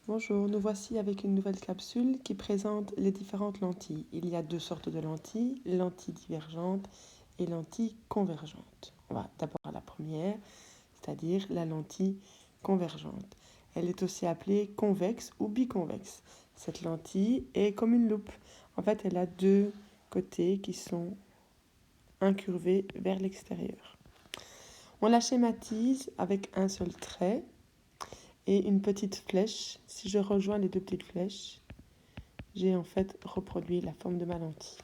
Bonjour, nous voici avec une nouvelle capsule qui présente les différentes lentilles. Il y a deux sortes de lentilles divergentes et lentilles convergentes. On va d'abord à la première, c'est-à-dire la lentille convergente. Elle est aussi appelée convexe ou biconvexe. Cette lentille est comme une loupe. En fait, elle a deux côtés qui sont incurvés vers l'extérieur. On la schématise avec un seul trait et une petite flèche. Si je rejoins les deux petites flèches, j'ai en fait reproduit la forme de ma lentille.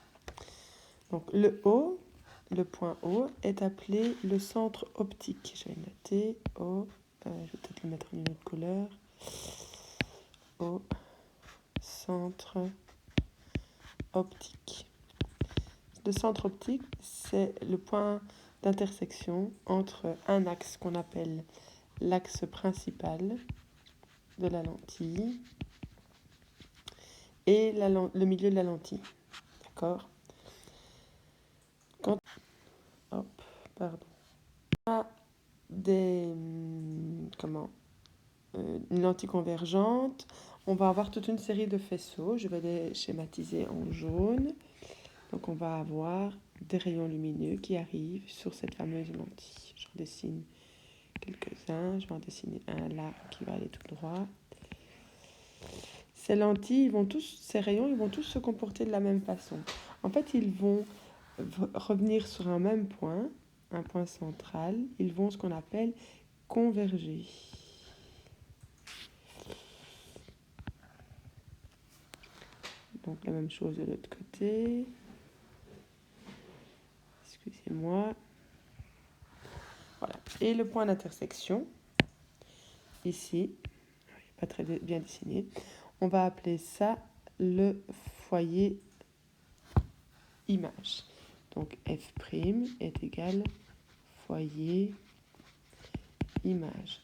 Donc le point O est appelé le centre optique. Je vais noter O, je vais peut-être le mettre en une autre couleur. O, centre optique. Le centre optique, c'est le point d'intersection entre un axe qu'on appelle l'axe principal de la lentille et le milieu de la lentille. D'accord ? Quand on a une lentille convergente, on va avoir toute une série de faisceaux. Je vais les schématiser en jaune. Donc on va avoir des rayons lumineux qui arrivent sur cette fameuse lentille. J'en dessine quelques-uns. Je vais en dessiner un là qui va aller tout droit. Ces lentilles, ces rayons, ils vont tous se comporter de la même façon. En fait, ils vont revenir sur un même point, un point central. Ils vont ce qu'on appelle converger. Donc la même chose de l'autre côté. Excusez-moi. Voilà. Et le point d'intersection, ici, pas très bien dessiné, on va appeler ça le foyer image. Donc F' est égal foyer image.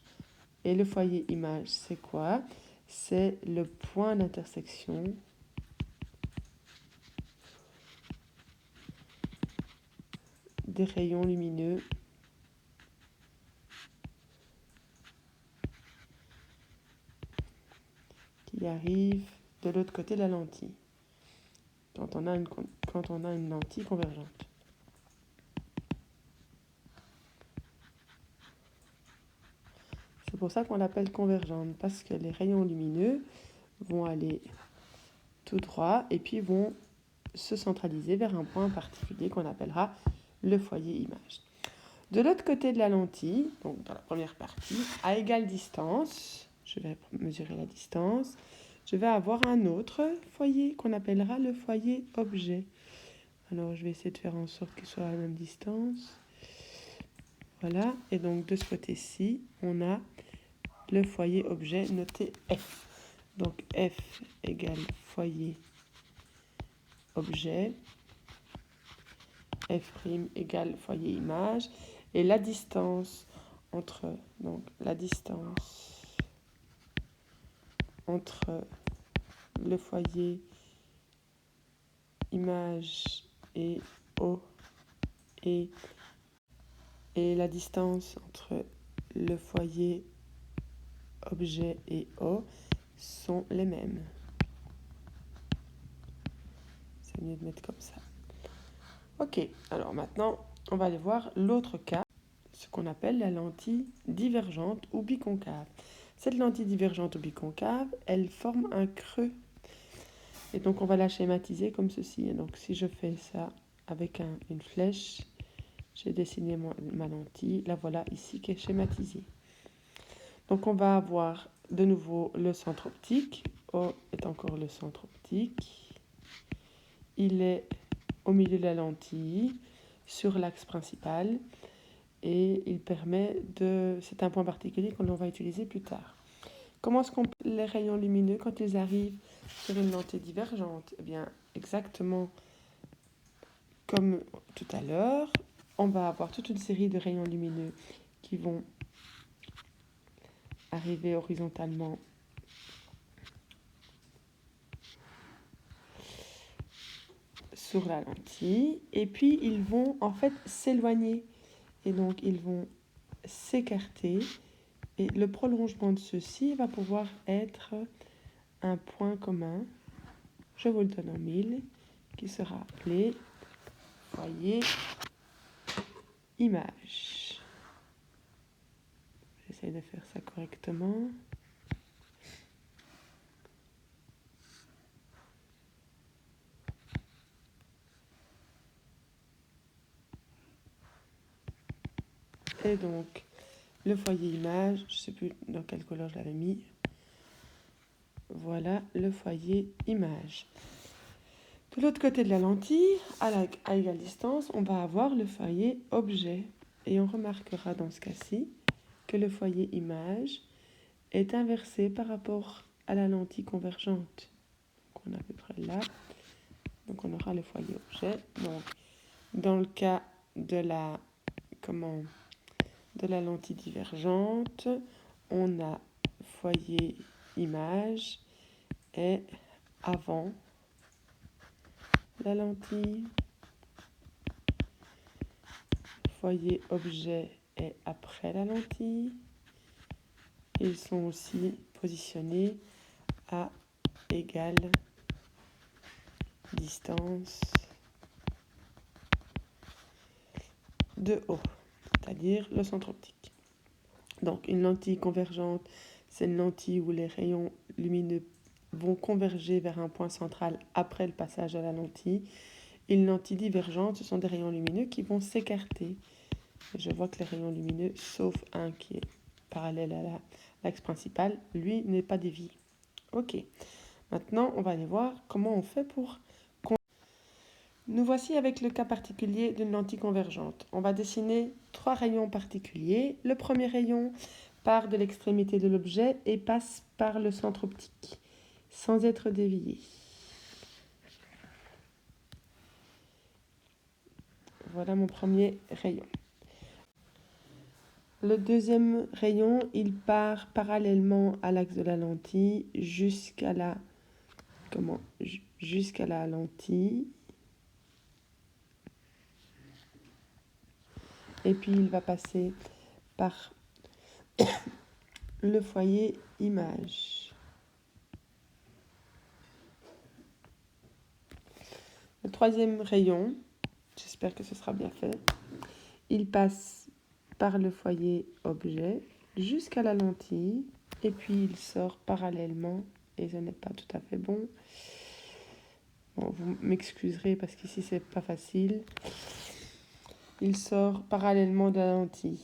Et le foyer image, c'est quoi? C'est le point d'intersection des rayons lumineux qui arrivent de l'autre côté de la lentille, quand on a une lentille convergente. C'est pour ça qu'on l'appelle convergente, parce que les rayons lumineux vont aller tout droit et puis vont se centraliser vers un point particulier qu'on appellera le foyer image. De l'autre côté de la lentille, donc dans la première partie, à égale distance, je vais mesurer la distance, je vais avoir un autre foyer qu'on appellera le foyer objet. Alors je vais essayer de faire en sorte qu'il soit à la même distance. Voilà, et donc de ce côté-ci, on a le foyer objet noté F. Donc F égale foyer objet, F' égale foyer image, et la distance entre le foyer image et O et la distance entre le foyer objet et O sont les mêmes. C'est mieux de mettre comme ça. Ok, alors maintenant, on va aller voir l'autre cas, ce qu'on appelle la lentille divergente ou biconcave. Cette lentille divergente ou biconcave, elle forme un creux. Et donc, on va la schématiser comme ceci. Et donc, si je fais ça avec une flèche, j'ai dessiné ma lentille. La voilà ici qui est schématisée. Donc, on va avoir de nouveau le centre optique. O est encore le centre optique. Il est au milieu de la lentille, sur l'axe principal. Et il permet de... C'est un point particulier qu'on va utiliser plus tard. Comment est-ce qu'on les rayons lumineux quand ils arrivent sur une lentille divergente? Eh bien, exactement comme tout à l'heure, on va avoir toute une série de rayons lumineux qui vont arriver horizontalement sur la lentille et puis ils vont en fait s'éloigner et donc ils vont s'écarter Et le prolongement de ceci va pouvoir être un point commun, je vous le donne en 1000, qui sera appelé foyer image. J'essaie de faire ça correctement. Et donc, le foyer image, je ne sais plus dans quelle couleur je l'avais mis. Voilà le foyer image. De l'autre côté de la lentille, à égale distance, on va avoir le foyer objet. Et on remarquera dans ce cas-ci que le foyer image est inversé par rapport à la lentille convergente. Donc on est à peu près là. Donc on aura le foyer objet. Donc dans le cas de la lentille divergente, on a foyer image est avant la lentille, foyer objet est après la lentille. Ils sont aussi positionnés à égale distance de haut, c'est-à-dire le centre optique. Donc une lentille convergente, c'est une lentille où les rayons lumineux vont converger vers un point central après le passage à la lentille. Une lentille divergente, ce sont des rayons lumineux qui vont s'écarter. Je vois que les rayons lumineux, sauf un qui est parallèle à l'axe principal, lui n'est pas dévié. Ok, maintenant on va aller voir comment on fait pour... Nous voici avec le cas particulier d'une lentille convergente. On va dessiner 3 rayons particuliers. Le premier rayon part de l'extrémité de l'objet et passe par le centre optique, sans être dévié. Voilà mon premier rayon. Le deuxième rayon, il part parallèlement à l'axe de la lentille jusqu'à la lentille. Et puis il va passer par le foyer image. Le troisième rayon, j'espère que ce sera bien fait, il passe par le foyer objet jusqu'à la lentille et puis il sort parallèlement, et ce n'est pas tout à fait bon. Bon, vous m'excuserez parce qu'ici c'est pas facile. Il sort parallèlement de la lentille.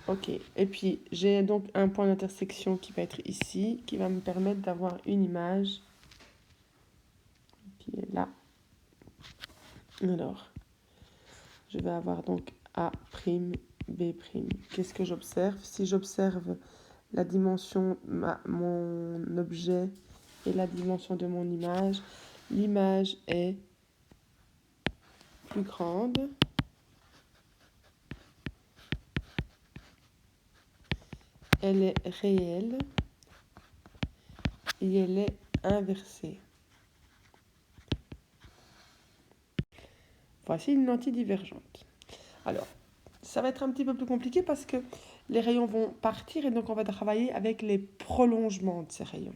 Ok, et puis j'ai donc un point d'intersection qui va être ici, qui va me permettre d'avoir une image qui est là. Alors, je vais avoir donc A', B'. Qu'est-ce que j'observe? Si j'observe la dimension de mon objet et la dimension de mon image, l'image est plus grande. Elle est réelle et elle est inversée. Voici une lentille divergente. Alors, ça va être un petit peu plus compliqué parce que les rayons vont partir et donc on va travailler avec les prolongements de ces rayons.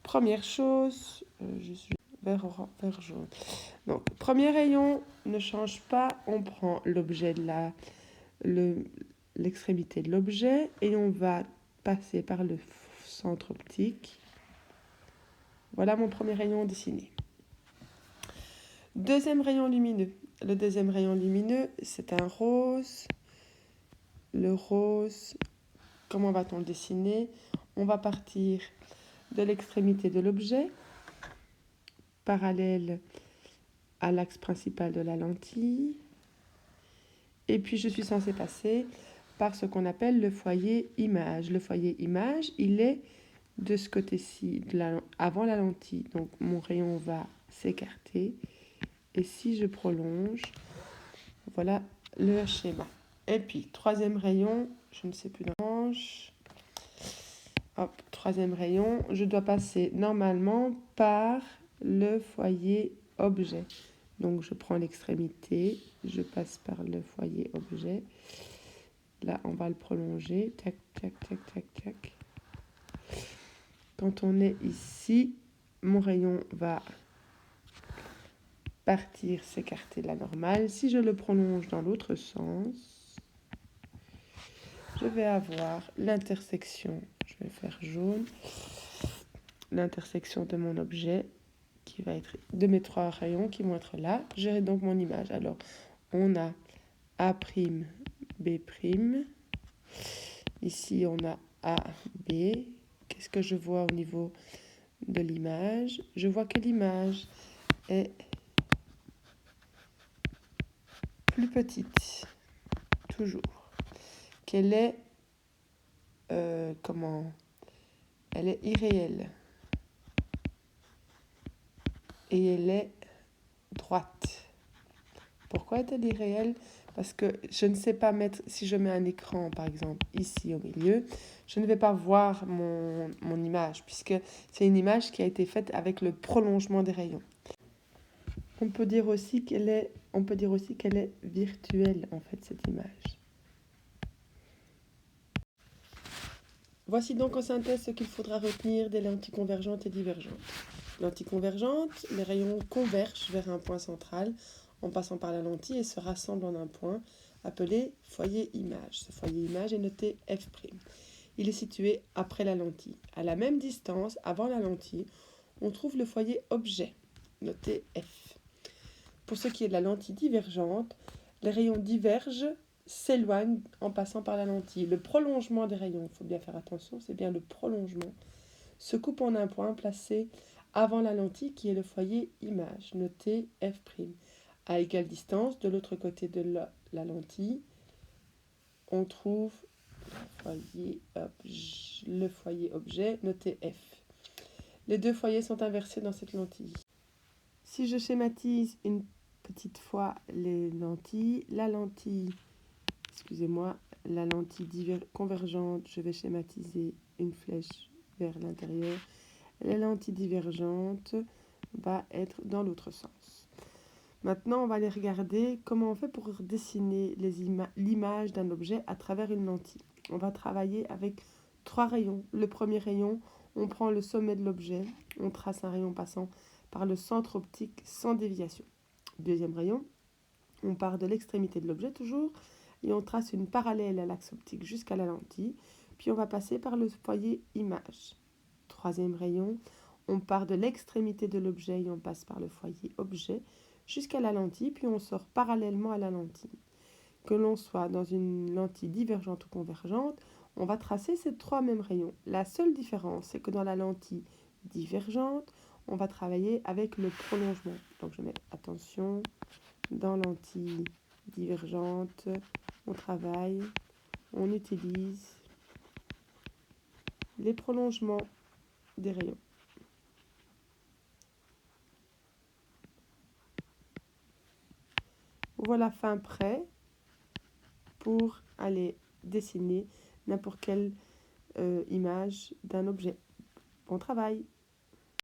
Première chose, je suis vert jaune. Donc, premier rayon ne change pas, on prend l'objet de l'extrémité de l'objet et on va passer par le centre optique. Voilà mon premier rayon dessiné. Deuxième rayon lumineux. Le deuxième rayon lumineux, c'est un rose. Le rose, comment va-t-on le dessiner? On va partir de l'extrémité de l'objet, parallèle à l'axe principal de la lentille. Et puis, je suis censée passer par ce qu'on appelle le foyer image. Le foyer image, il est de ce côté-ci, avant la lentille. Donc, mon rayon va s'écarter. Et si je prolonge, voilà le schéma. Et puis, troisième rayon, je ne sais plus d'orange. Hop, troisième rayon, je dois passer normalement par le foyer objet. Donc, je prends l'extrémité, je passe par le foyer objet. Là, on va le prolonger. Tac, tac, tac, tac, tac. Quand on est ici, mon rayon va partir, s'écarter de la normale. Si je le prolonge dans l'autre sens, je vais avoir l'intersection, je vais faire jaune, l'intersection de mon objet qui va être de mes trois rayons qui vont être là. J'ai donc mon image. Alors, on a A', B'. Ici, on a A, B. Qu'est-ce que je vois au niveau de l'image? Je vois que l'image est plus petite, toujours. Qu'elle est, elle est irréelle. Et elle est droite. Pourquoi est-elle irréelle? Parce que je ne sais pas mettre, si je mets un écran par exemple ici au milieu, je ne vais pas voir mon image puisque c'est une image qui a été faite avec le prolongement des rayons. On peut dire aussi qu'elle est virtuelle en fait cette image. Voici donc en synthèse ce qu'il faudra retenir des lentilles convergentes et divergentes. Lentilles convergentes, les rayons convergent vers un point central en passant par la lentille et se rassemblent en un point appelé foyer image. Ce foyer image est noté F'. Il est situé après la lentille. À la même distance, avant la lentille, on trouve le foyer objet, noté F. Pour ce qui est de la lentille divergente, les rayons divergent, s'éloignent en passant par la lentille. Le prolongement des rayons, il faut bien faire attention, c'est bien le prolongement, se coupe en un point placé avant la lentille qui est le foyer image, noté F'. À égale distance, de l'autre côté de la lentille, on trouve le foyer objet, noté F. Les deux foyers sont inversés dans cette lentille. Si je schématise une petite fois les lentilles, la lentille convergente, je vais schématiser une flèche vers l'intérieur. La lentille divergente va être dans l'autre sens. Maintenant, on va aller regarder comment on fait pour dessiner l'image d'un objet à travers une lentille. On va travailler avec trois rayons. Le premier rayon, on prend le sommet de l'objet, on trace un rayon passant par le centre optique sans déviation. Deuxième rayon, on part de l'extrémité de l'objet toujours et on trace une parallèle à l'axe optique jusqu'à la lentille, puis on va passer par le foyer image. Troisième rayon, on part de l'extrémité de l'objet et on passe par le foyer objet jusqu'à la lentille, puis on sort parallèlement à la lentille. Que l'on soit dans une lentille divergente ou convergente, on va tracer ces trois mêmes rayons. La seule différence, c'est que dans la lentille divergente, on va travailler avec le prolongement. Donc je mets attention, dans lentille divergente, on travaille, on utilise les prolongements des rayons. Voilà fin prêt pour aller dessiner n'importe quelle image d'un objet. Bon travail!